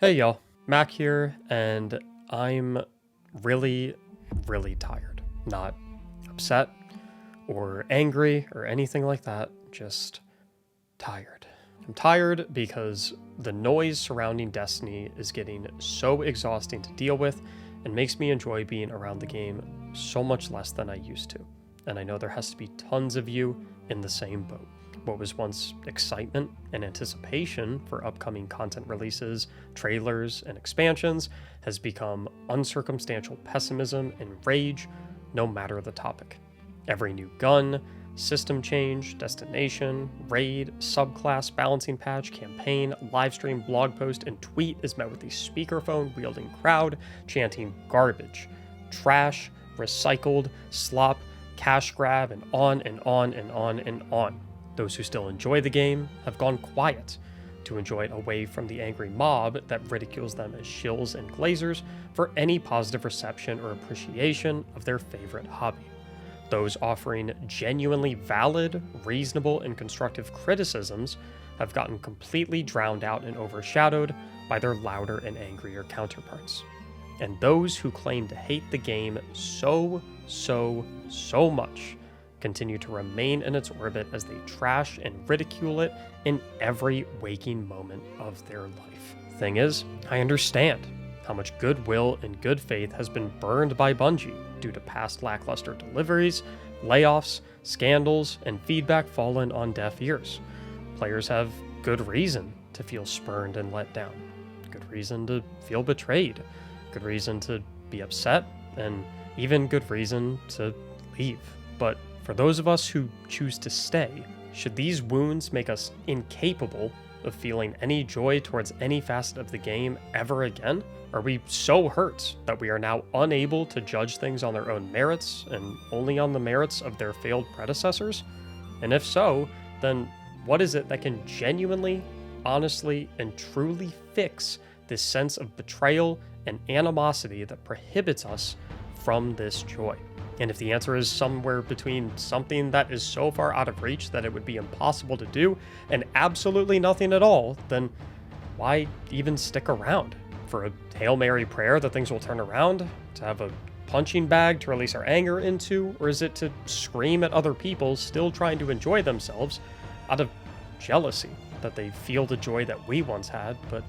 Hey y'all, Mac here, and I'm really, really tired. Not upset or angry or anything like that, just tired. I'm tired because the noise surrounding Destiny is getting so exhausting to deal with and makes me enjoy being around the game so much less than I used to. And I know there has to be tons of you in the same boat. What was once excitement and anticipation for upcoming content releases, trailers, and expansions has become uncircumstantial pessimism and rage, no matter the topic. Every new gun, system change, destination, raid, subclass balancing patch, campaign, livestream, blog post, and tweet is met with a speakerphone-wielding crowd chanting garbage, trash, recycled, slop, cash grab, and on and on and on and on. Those who still enjoy the game have gone quiet to enjoy it away from the angry mob that ridicules them as shills and glazers for any positive reception or appreciation of their favorite hobby. Those offering genuinely valid, reasonable, and constructive criticisms have gotten completely drowned out and overshadowed by their louder and angrier counterparts. And those who claim to hate the game so much continue to remain in its orbit as they trash and ridicule it in every waking moment of their life. Thing is, I understand how much goodwill and good faith has been burned by Bungie due to past lackluster deliveries, layoffs, scandals, and feedback fallen on deaf ears. Players have good reason to feel spurned and let down, good reason to feel betrayed, good reason to be upset, and even good reason to leave. But for those of us who choose to stay, should these wounds make us incapable of feeling any joy towards any facet of the game ever again? Are we so hurt that we are now unable to judge things on their own merits and only on the merits of their failed predecessors? And if so, then what is it that can genuinely, honestly, and truly fix this sense of betrayal and animosity that prohibits us from this joy? And if the answer is somewhere between something that is so far out of reach that it would be impossible to do and absolutely nothing at all, then why even stick around? For a Hail Mary prayer that things will turn around? To have a punching bag to release our anger into? Or is it to scream at other people still trying to enjoy themselves out of jealousy that they feel the joy that we once had but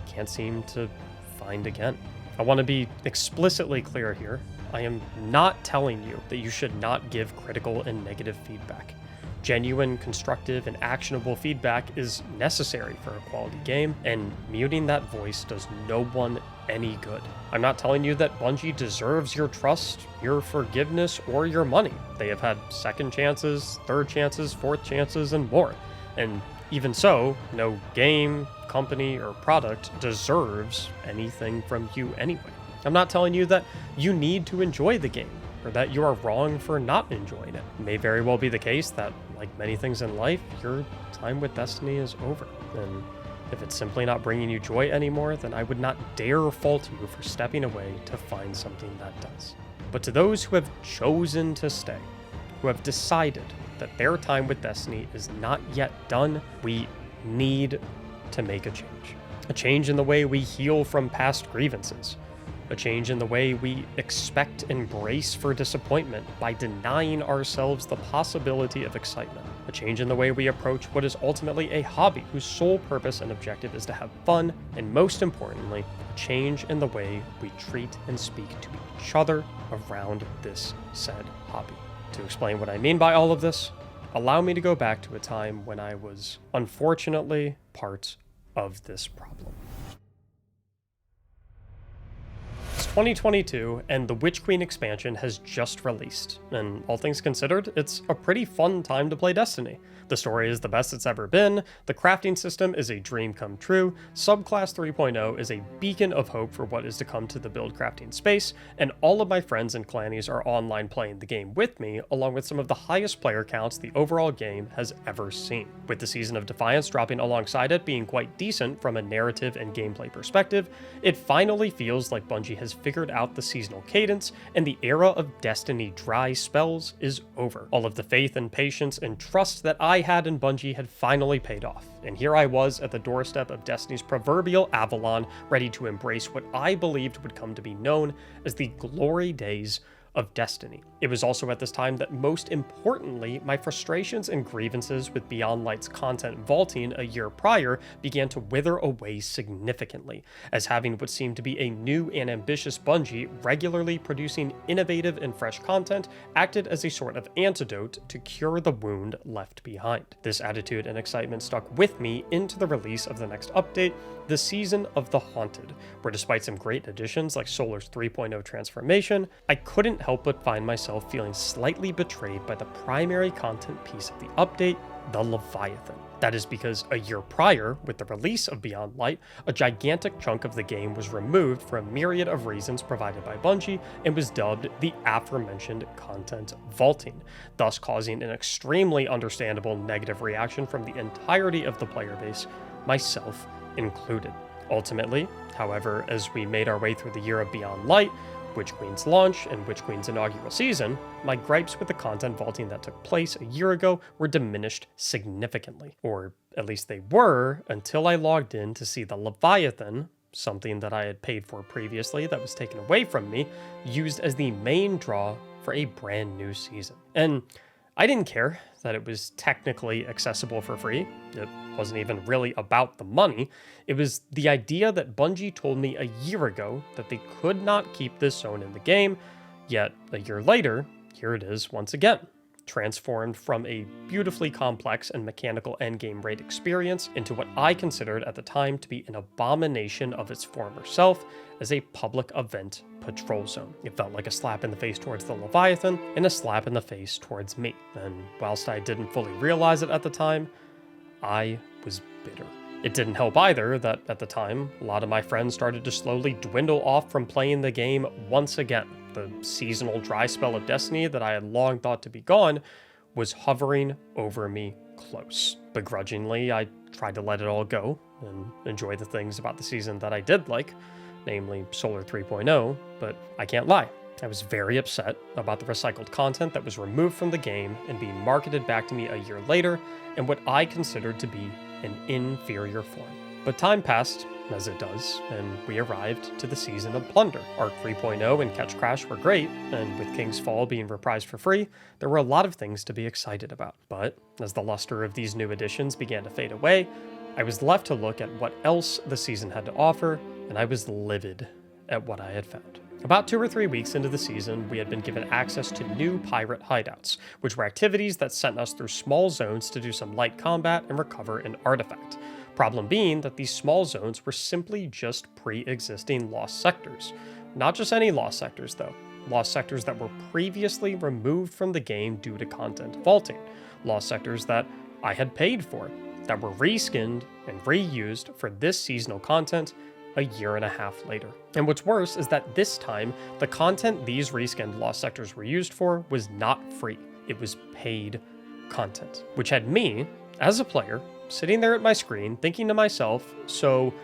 can't seem to find again? I want to be explicitly clear here. I am not telling you that you should not give critical and negative feedback. Genuine, constructive, and actionable feedback is necessary for a quality game, and muting that voice does no one any good. I'm not telling you that Bungie deserves your trust, your forgiveness, or your money. They have had second chances, third chances, fourth chances, and more. And even so, no game, company, or product deserves anything from you anyway. I'm not telling you that you need to enjoy the game, or that you are wrong for not enjoying it. It may very well be the case that, like many things in life, your time with Destiny is over. And if it's simply not bringing you joy anymore, then I would not dare fault you for stepping away to find something that does. But to those who have chosen to stay, who have decided that their time with Destiny is not yet done, we need to make a change. A change in the way we heal from past grievances. A change in the way we expect and brace for disappointment by denying ourselves the possibility of excitement. A change in the way we approach what is ultimately a hobby whose sole purpose and objective is to have fun, and most importantly, a change in the way we treat and speak to each other around this said hobby. To explain what I mean by all of this, allow me to go back to a time when I was unfortunately part of this problem. It's 2022, and the Witch Queen expansion has just released, and all things considered, it's a pretty fun time to play Destiny. The story is the best it's ever been, the crafting system is a dream come true, Subclass 3.0 is a beacon of hope for what is to come to the build crafting space, and all of my friends and clannies are online playing the game with me, along with some of the highest player counts the overall game has ever seen. With the Season of Defiance dropping alongside it being quite decent from a narrative and gameplay perspective, it finally feels like Bungie has figured out the seasonal cadence, and the era of Destiny dry spells is over. All of the faith and patience and trust that I had in Bungie had finally paid off, and here I was at the doorstep of Destiny's proverbial Avalon, ready to embrace what I believed would come to be known as the glory days of Destiny. It was also at this time that, most importantly, my frustrations and grievances with Beyond Light's content vaulting a year prior began to wither away significantly, as having what seemed to be a new and ambitious Bungie regularly producing innovative and fresh content acted as a sort of antidote to cure the wound left behind. This attitude and excitement stuck with me into the release of the next update, the Season of the Haunted, where despite some great additions like Solar's 3.0 transformation, I couldn't help but find myself feeling slightly betrayed by the primary content piece of the update, the Leviathan. That is because a year prior, with the release of Beyond Light, a gigantic chunk of the game was removed for a myriad of reasons provided by Bungie and was dubbed the aforementioned content vaulting, thus causing an extremely understandable negative reaction from the entirety of the player base, myself included. Ultimately, however, as we made our way through the year of Beyond Light, Witch Queen's launch, and Witch Queen's inaugural season, my gripes with the content vaulting that took place a year ago were diminished significantly. Or at least they were, until I logged in to see the Leviathan, something that I had paid for previously that was taken away from me, used as the main draw for a brand new season. And I didn't care that it was technically accessible for free. It wasn't even really about the money. It was the idea that Bungie told me a year ago that they could not keep this zone in the game, yet a year later, here it is once again, transformed from a beautifully complex and mechanical endgame raid experience into what I considered at the time to be an abomination of its former self as a public event patrol zone. It felt like a slap in the face towards the Leviathan and a slap in the face towards me. And whilst I didn't fully realize it at the time, I was bitter. It didn't help either that at the time, a lot of my friends started to slowly dwindle off from playing the game once again. The seasonal dry spell of Destiny that I had long thought to be gone was hovering over me close. Begrudgingly, I tried to let it all go and enjoy the things about the season that I did like, namely Solar 3.0, but I can't lie. I was very upset about the recycled content that was removed from the game and being marketed back to me a year later in what I considered to be an inferior form. But time passed, as it does, and we arrived to the season of Plunder. Arc 3.0 and Catch Crash were great, and with King's Fall being reprised for free, there were a lot of things to be excited about. But as the luster of these new additions began to fade away, I was left to look at what else the season had to offer, and I was livid at what I had found. About 2 or 3 weeks into the season, we had been given access to new pirate hideouts, which were activities that sent us through small zones to do some light combat and recover an artifact. Problem being that these small zones were simply just pre-existing lost sectors. Not just any lost sectors though. Lost sectors that were previously removed from the game due to content vaulting. Lost sectors that I had paid for, that were reskinned and reused for this seasonal content a year and a half later. And what's worse is that this time, the content these reskinned lost sectors were used for was not free. It was paid content, which had me, as a player, sitting there at my screen thinking to myself, so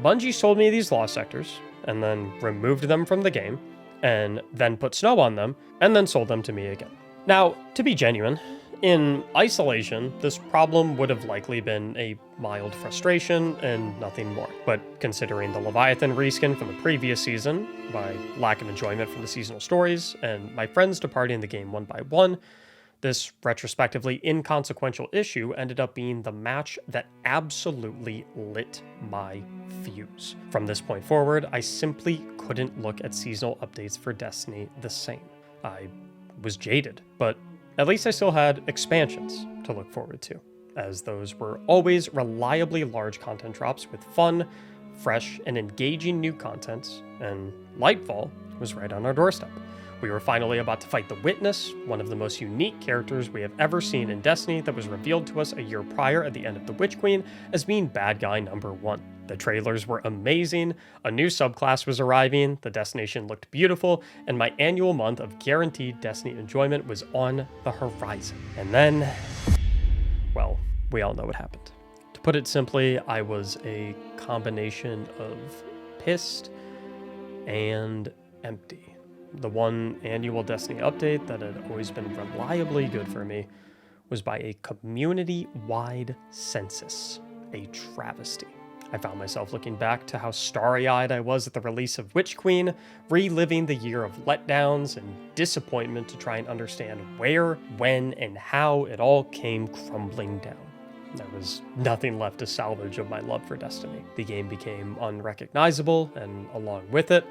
Bungie sold me these lost sectors and then removed them from the game and then put snow on them and then sold them to me again. Now, to be genuine, in isolation, this problem would have likely been a mild frustration and nothing more. But considering the Leviathan reskin from the previous season, my lack of enjoyment from the seasonal stories, and my friends departing the game one by one, this retrospectively inconsequential issue ended up being the match that absolutely lit my fuse. From this point forward, I simply couldn't look at seasonal updates for Destiny the same. I was jaded, but at least I still had expansions to look forward to, as those were always reliably large content drops with fun, fresh, and engaging new content, and Lightfall was right on our doorstep. We were finally about to fight the Witness, one of the most unique characters we have ever seen in Destiny that was revealed to us a year prior at the end of the Witch Queen as being bad guy number 1. The trailers were amazing, a new subclass was arriving, the destination looked beautiful, and my annual month of guaranteed Destiny enjoyment was on the horizon. And then, well, we all know what happened. To put it simply, I was a combination of pissed and empty. The one annual Destiny update that had always been reliably good for me was by a community-wide census, a travesty. I found myself looking back to how starry-eyed I was at the release of Witch Queen, reliving the year of letdowns and disappointment to try and understand where, when, and how it all came crumbling down. There was nothing left to salvage of my love for Destiny. The game became unrecognizable, and along with it,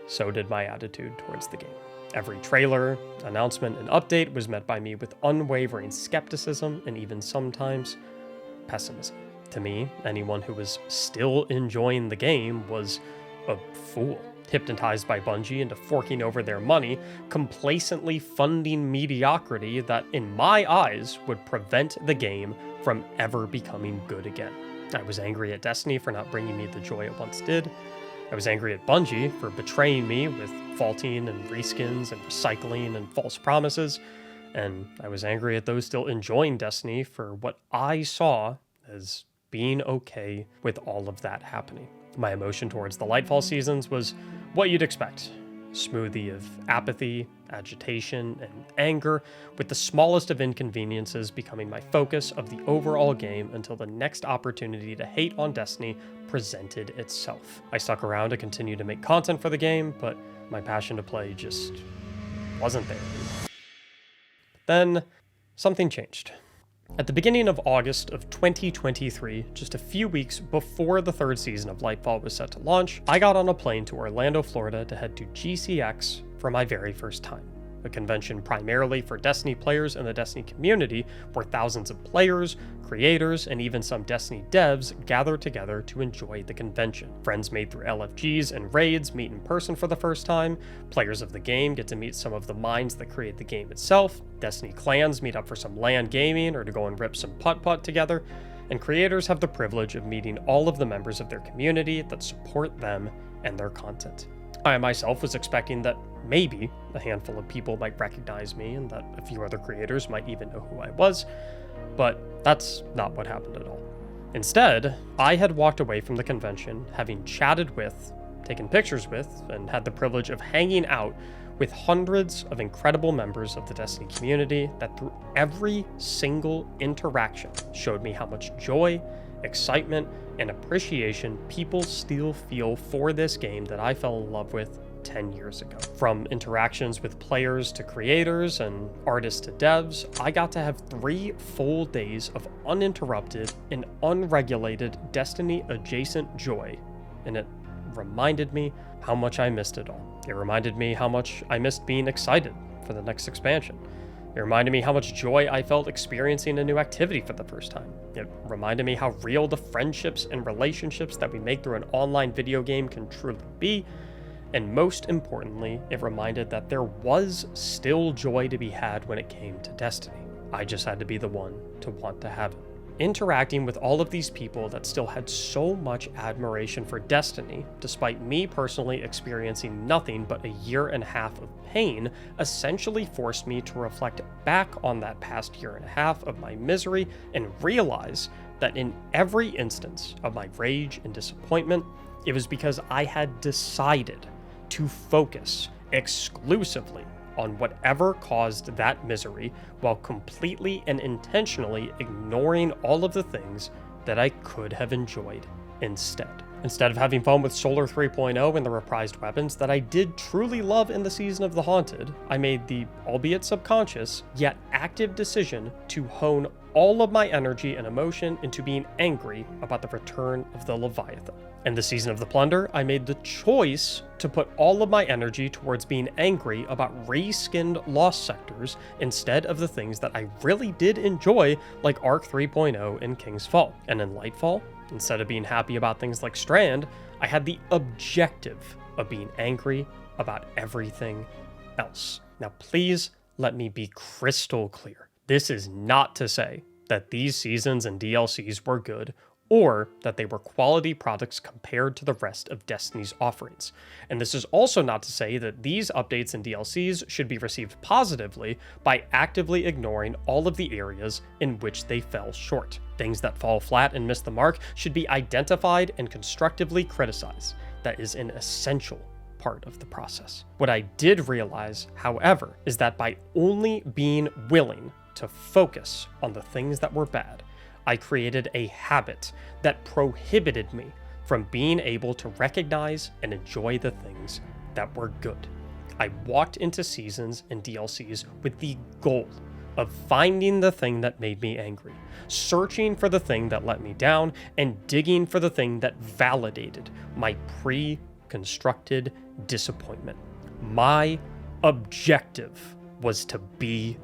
so did my attitude towards the game. Every trailer, announcement, and update was met by me with unwavering skepticism and even sometimes pessimism. To me, anyone who was still enjoying the game was a fool, hypnotized by Bungie into forking over their money, complacently funding mediocrity that, in my eyes, would prevent the game from ever becoming good again. I was angry at Destiny for not bringing me the joy it once did. I was angry at Bungie for betraying me with faulting and reskins and recycling and false promises, and I was angry at those still enjoying Destiny for what I saw as being okay with all of that happening. My emotion towards the Lightfall seasons was what you'd expect. Smoothie of apathy, agitation, and anger, with the smallest of inconveniences becoming my focus of the overall game until the next opportunity to hate on Destiny presented itself. I stuck around to continue to make content for the game, but my passion to play just wasn't there anymore. Then, something changed. At the beginning of August of 2023, just a few weeks before the third season of Lightfall was set to launch, I got on a plane to Orlando, Florida to head to GCX for my very first time. A convention primarily for Destiny players and the Destiny community, where thousands of players, creators, and even some Destiny devs gather together to enjoy the convention. Friends made through LFGs and raids meet in person for the first time, players of the game get to meet some of the minds that create the game itself, Destiny clans meet up for some LAN gaming or to go and rip some putt-putt together, and creators have the privilege of meeting all of the members of their community that support them and their content. I myself was expecting that maybe a handful of people might recognize me and that a few other creators might even know who I was, but that's not what happened at all. Instead, I had walked away from the convention having chatted with, taken pictures with, and had the privilege of hanging out with hundreds of incredible members of the Destiny community that through every single interaction showed me how much joy, excitement, and appreciation people still feel for this game that I fell in love with 10 years ago. From interactions with players to creators and artists to devs, I got to have 3 full days of uninterrupted and unregulated Destiny-adjacent joy, and it reminded me how much I missed it all. It reminded me how much I missed being excited for the next expansion. It reminded me how much joy I felt experiencing a new activity for the first time. It reminded me how real the friendships and relationships that we make through an online video game can truly be. And most importantly, it reminded that there was still joy to be had when it came to Destiny. I just had to be the one to want to have it. Interacting with all of these people that still had so much admiration for Destiny, despite me personally experiencing nothing but a year and a half of pain, essentially forced me to reflect back on that past year and a half of my misery and realize that in every instance of my rage and disappointment, it was because I had decided to focus exclusively on whatever caused that misery while completely and intentionally ignoring all of the things that I could have enjoyed instead. Instead of having fun with Solar 3.0 and the reprised weapons that I did truly love in the Season of the Haunted, I made the, albeit subconscious, yet active decision to hone all of my energy and emotion into being angry about the return of the Leviathan. In the Season of the Plunder, I made the choice to put all of my energy towards being angry about reskinned Lost Sectors instead of the things that I really did enjoy, like Arc 3.0 and King's Fall. And in Lightfall, instead of being happy about things like Strand, I had the objective of being angry about everything else. Now, please let me be crystal clear. This is not to say that these seasons and DLCs were good or that they were quality products compared to the rest of Destiny's offerings. And this is also not to say that these updates and DLCs should be received positively by actively ignoring all of the areas in which they fell short. Things that fall flat and miss the mark should be identified and constructively criticized. That is an essential part of the process. What I did realize, however, is that by only being willing to focus on the things that were bad, I created a habit that prohibited me from being able to recognize and enjoy the things that were good. I walked into seasons and DLCs with the goal of finding the thing that made me angry, searching for the thing that let me down, and digging for the thing that validated my pre-constructed disappointment. My objective was to be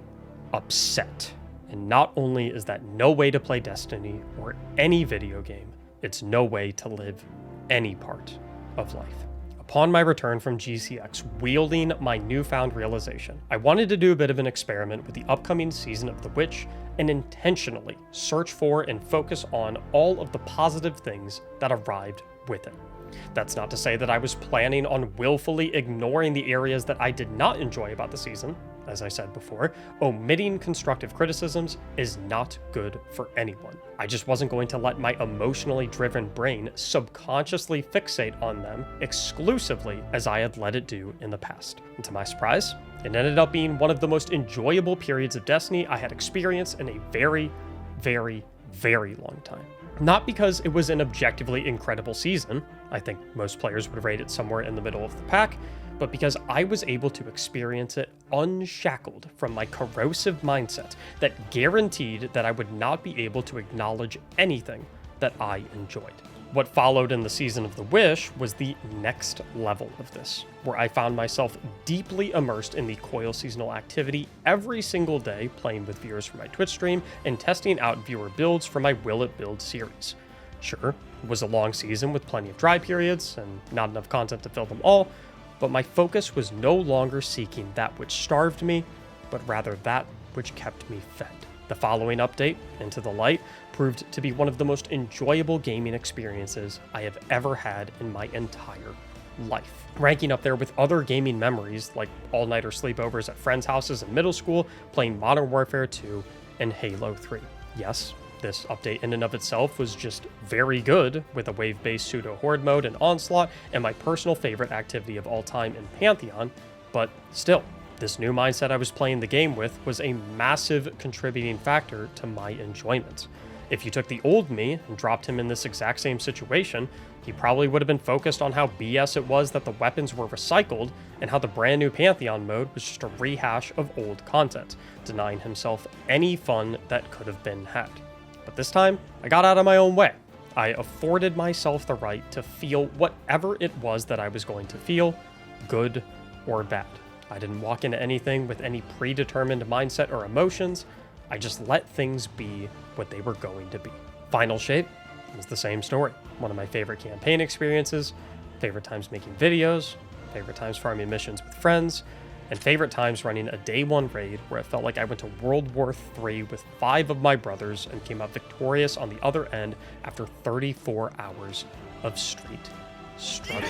upset. And not only is that no way to play Destiny or any video game, it's no way to live any part of life. Upon my return from GCX, wielding my newfound realization, I wanted to do a bit of an experiment with the upcoming season of The Witch and intentionally search for and focus on all of the positive things that arrived with it. That's not to say that I was planning on willfully ignoring the areas that I did not enjoy about the season. As I said before, omitting constructive criticisms is not good for anyone. I just wasn't going to let my emotionally driven brain subconsciously fixate on them exclusively as I had let it do in the past. And to my surprise, it ended up being one of the most enjoyable periods of Destiny I had experienced in a very, very, very long time. Not because it was an objectively incredible season, I think most players would rate it somewhere in the middle of the pack, but because I was able to experience it unshackled from my corrosive mindset that guaranteed that I would not be able to acknowledge anything that I enjoyed. What followed in the Season of the Wish was the next level of this, where I found myself deeply immersed in the Coil seasonal activity every single day, playing with viewers for my Twitch stream and testing out viewer builds for my Will It Build series. Sure, it was a long season with plenty of dry periods and not enough content to fill them all, but my focus was no longer seeking that which starved me, but rather that which kept me fed. The following update, Into the Light, proved to be one of the most enjoyable gaming experiences I have ever had in my entire life. Ranking up there with other gaming memories like all-nighter sleepovers at friends' houses in middle school, playing Modern Warfare 2 and Halo 3. Yes, this update in and of itself was just very good, with a wave-based pseudo-horde mode and Onslaught, and my personal favorite activity of all time in Pantheon, but still, this new mindset I was playing the game with was a massive contributing factor to my enjoyment. If you took the old me and dropped him in this exact same situation, he probably would have been focused on how BS it was that the weapons were recycled and how the brand new Pantheon mode was just a rehash of old content, denying himself any fun that could have been had. But this time, I got out of my own way. I afforded myself the right to feel whatever it was that I was going to feel, good or bad. I didn't walk into anything with any predetermined mindset or emotions. I just let things be what they were going to be. Final Shape was the same story. One of my favorite campaign experiences, favorite times making videos, favorite times farming missions with friends, and favorite times running a day one raid where it felt like I went to World War III with 5 of my brothers and came out victorious on the other end after 34 hours of street struggle.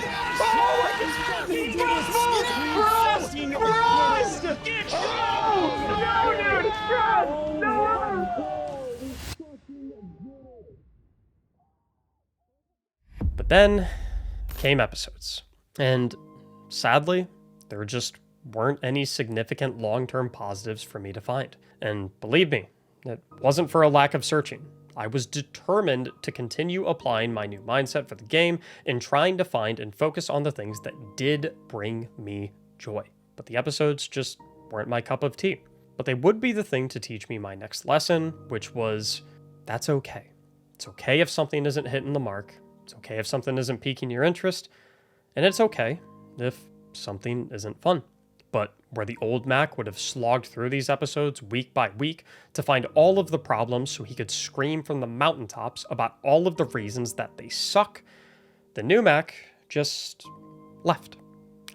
But then came episodes, and sadly, there just weren't any significant long-term positives for me to find. And believe me, it wasn't for a lack of searching. I was determined to continue applying my new mindset for the game and trying to find and focus on the things that did bring me joy. But the episodes just weren't my cup of tea. But they would be the thing to teach me my next lesson, which was, that's okay. It's okay if something isn't hitting the mark. It's okay if something isn't piquing your interest. And it's okay if something isn't fun. But where the old Mac would have slogged through these episodes week by week to find all of the problems so he could scream from the mountaintops about all of the reasons that they suck, the new Mac just left.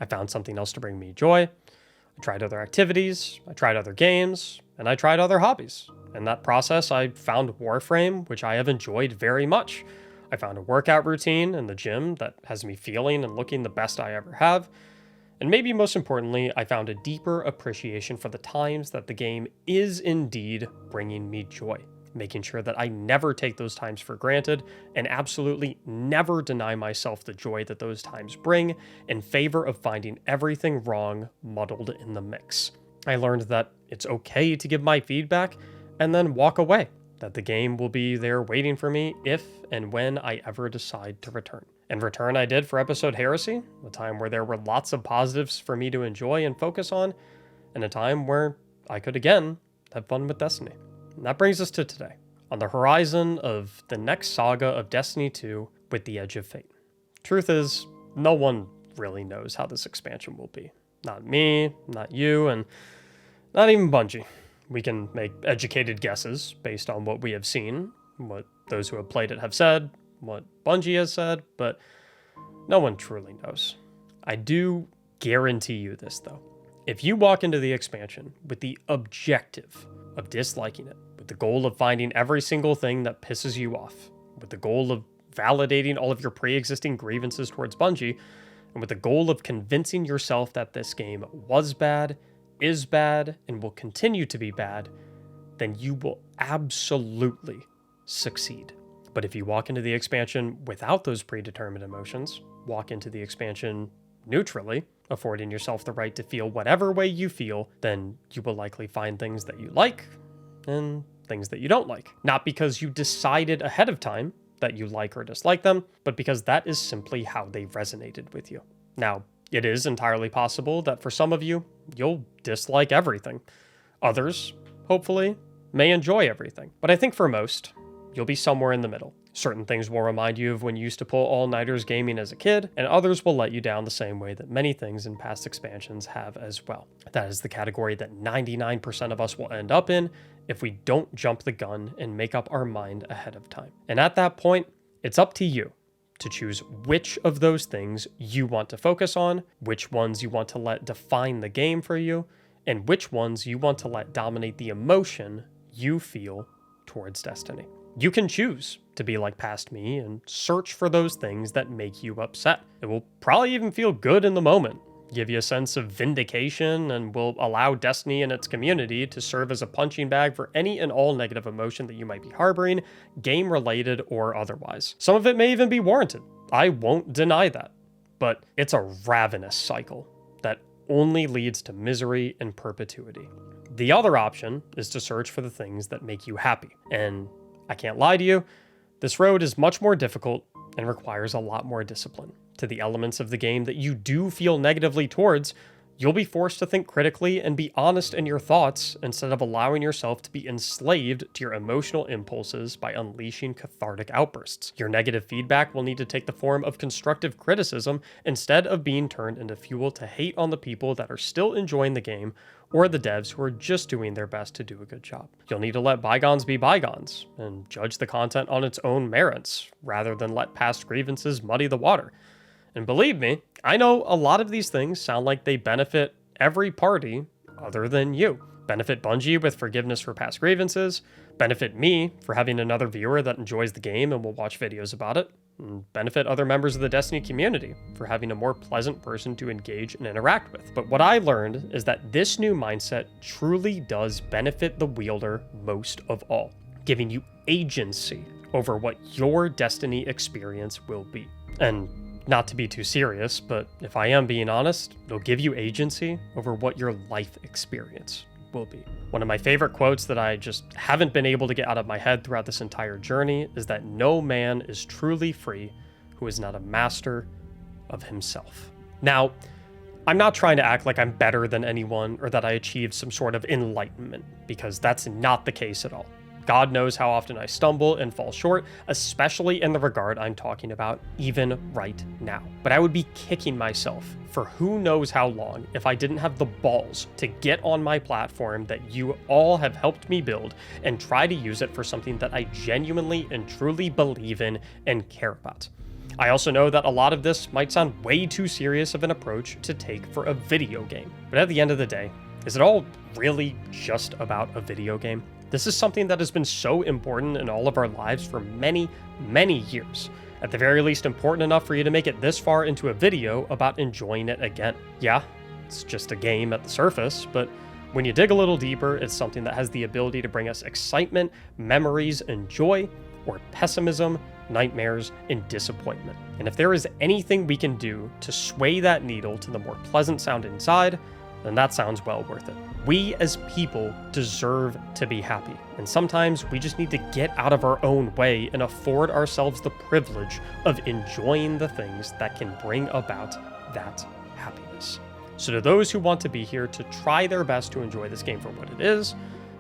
I found something else to bring me joy. I tried other activities, I tried other games, and I tried other hobbies. In that process, I found Warframe, which I have enjoyed very much. I found a workout routine in the gym that has me feeling and looking the best I ever have. And maybe most importantly, I found a deeper appreciation for the times that the game is indeed bringing me joy. making sure that I never take those times for granted and absolutely never deny myself the joy that those times bring in favor of finding everything wrong muddled in the mix. I learned that it's okay to give my feedback and then walk away, that the game will be there waiting for me if and when I ever decide to return. In return, I did for episode Heresy, a time where there were lots of positives for me to enjoy and focus on, and a time where I could again have fun with Destiny. And that brings us to today, on the horizon of the next saga of Destiny 2 with the Edge of Fate. Truth is, no one really knows how this expansion will be. Not me, not you, and not even Bungie. We can make educated guesses based on what we have seen, what those who have played it have said, what Bungie has said, but no one truly knows. I do guarantee you this, though. If you walk into the expansion with the objective of disliking it, with the goal of finding every single thing that pisses you off, with the goal of validating all of your pre-existing grievances towards Bungie, and with the goal of convincing yourself that this game was bad, is bad, and will continue to be bad, then you will absolutely succeed. But if you walk into the expansion without those predetermined emotions, walk into the expansion neutrally, affording yourself the right to feel whatever way you feel, then you will likely find things that you like and things that you don't like. Not because you decided ahead of time that you like or dislike them, but because that is simply how they resonated with you. Now, it is entirely possible that for some of you, you'll dislike everything. Others, hopefully, may enjoy everything. But I think for most, you'll be somewhere in the middle. Certain things will remind you of when you used to pull all-nighters gaming as a kid, and others will let you down the same way that many things in past expansions have as well. That is the category that 99% of us will end up in if we don't jump the gun and make up our mind ahead of time. And at that point, it's up to you to choose which of those things you want to focus on, which ones you want to let define the game for you, and which ones you want to let dominate the emotion you feel towards Destiny. You can choose to be like past me and search for those things that make you upset. It will probably even feel good in the moment, give you a sense of vindication, and will allow Destiny and its community to serve as a punching bag for any and all negative emotion that you might be harboring, game-related or otherwise. Some of it may even be warranted. I won't deny that. But it's a ravenous cycle that only leads to misery and perpetuity. The other option is to search for the things that make you happy. And I can't lie to you, this road is much more difficult and requires a lot more discipline. To the elements of the game that you do feel negatively towards, you'll be forced to think critically and be honest in your thoughts instead of allowing yourself to be enslaved to your emotional impulses by unleashing cathartic outbursts. Your negative feedback will need to take the form of constructive criticism instead of being turned into fuel to hate on the people that are still enjoying the game or the devs who are just doing their best to do a good job. You'll need to let bygones be bygones and judge the content on its own merits rather than let past grievances muddy the water. And believe me, I know a lot of these things sound like they benefit every party other than you. Benefit Bungie with forgiveness for past grievances, benefit me for having another viewer that enjoys the game and will watch videos about it, and benefit other members of the Destiny community for having a more pleasant person to engage and interact with. But what I learned is that this new mindset truly does benefit the wielder most of all, giving you agency over what your Destiny experience will be. And not to be too serious, but if I am being honest, it'll give you agency over what your life experience will be. One of my favorite quotes that I just haven't been able to get out of my head throughout this entire journey is that no man is truly free who is not a master of himself. Now, I'm not trying to act like I'm better than anyone or that I achieved some sort of enlightenment, because that's not the case at all. God knows how often I stumble and fall short, especially in the regard I'm talking about even right now. But I would be kicking myself for who knows how long if I didn't have the balls to get on my platform that you all have helped me build and try to use it for something that I genuinely and truly believe in and care about. I also know that a lot of this might sound way too serious of an approach to take for a video game. But at the end of the day, is it all really just about a video game? This is something that has been so important in all of our lives for many, many years. At the very least, important enough for you to make it this far into a video about enjoying it again. Yeah, it's just a game at the surface, but When you dig a little deeper, it's something that has the ability to bring us excitement, memories, and joy, or pessimism, nightmares, and disappointment. And if there is anything we can do to sway that needle to the more pleasant sound inside, then that sounds well worth it. We as people deserve to be happy, and sometimes we just need to get out of our own way and afford ourselves the privilege of enjoying the things that can bring about that happiness. So to those who want to be here to try their best to enjoy this game for what it is,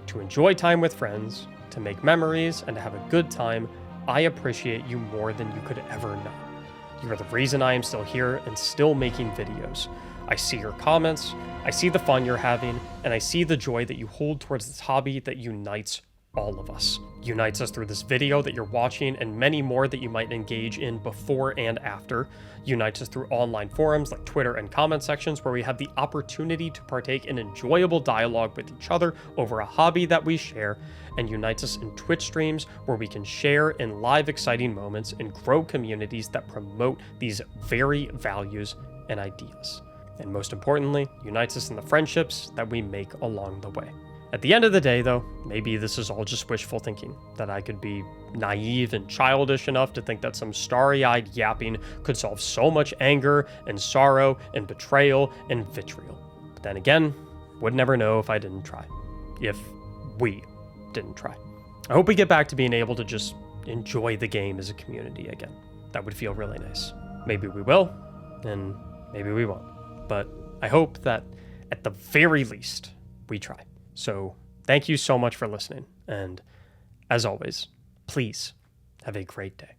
to enjoy time with friends, to make memories, and to have a good time, I appreciate you more than you could ever know. You are the reason I am still here and still making videos. I see your comments, I see the fun you're having, and I see the joy that you hold towards this hobby that unites all of us. Unites us through this video that you're watching and many more that you might engage in before and after. Unites us through online forums like Twitter and comment sections where we have the opportunity to partake in enjoyable dialogue with each other over a hobby that we share, and unites us in Twitch streams where we can share in live exciting moments and grow communities that promote these very values and ideas. And most importantly, unites us in the friendships that we make along the way. At the end of the day, though, maybe this is all just wishful thinking, that I could be naive and childish enough to think that some starry-eyed yapping could solve so much anger and sorrow and betrayal and vitriol. But then again, would never know if I didn't try. If we didn't try. I hope we get back to being able to just enjoy the game as a community again. That would feel really nice. Maybe we will, and maybe we won't. But I hope that at the very least, we try. So thank you so much for listening. And as always, please have a great day.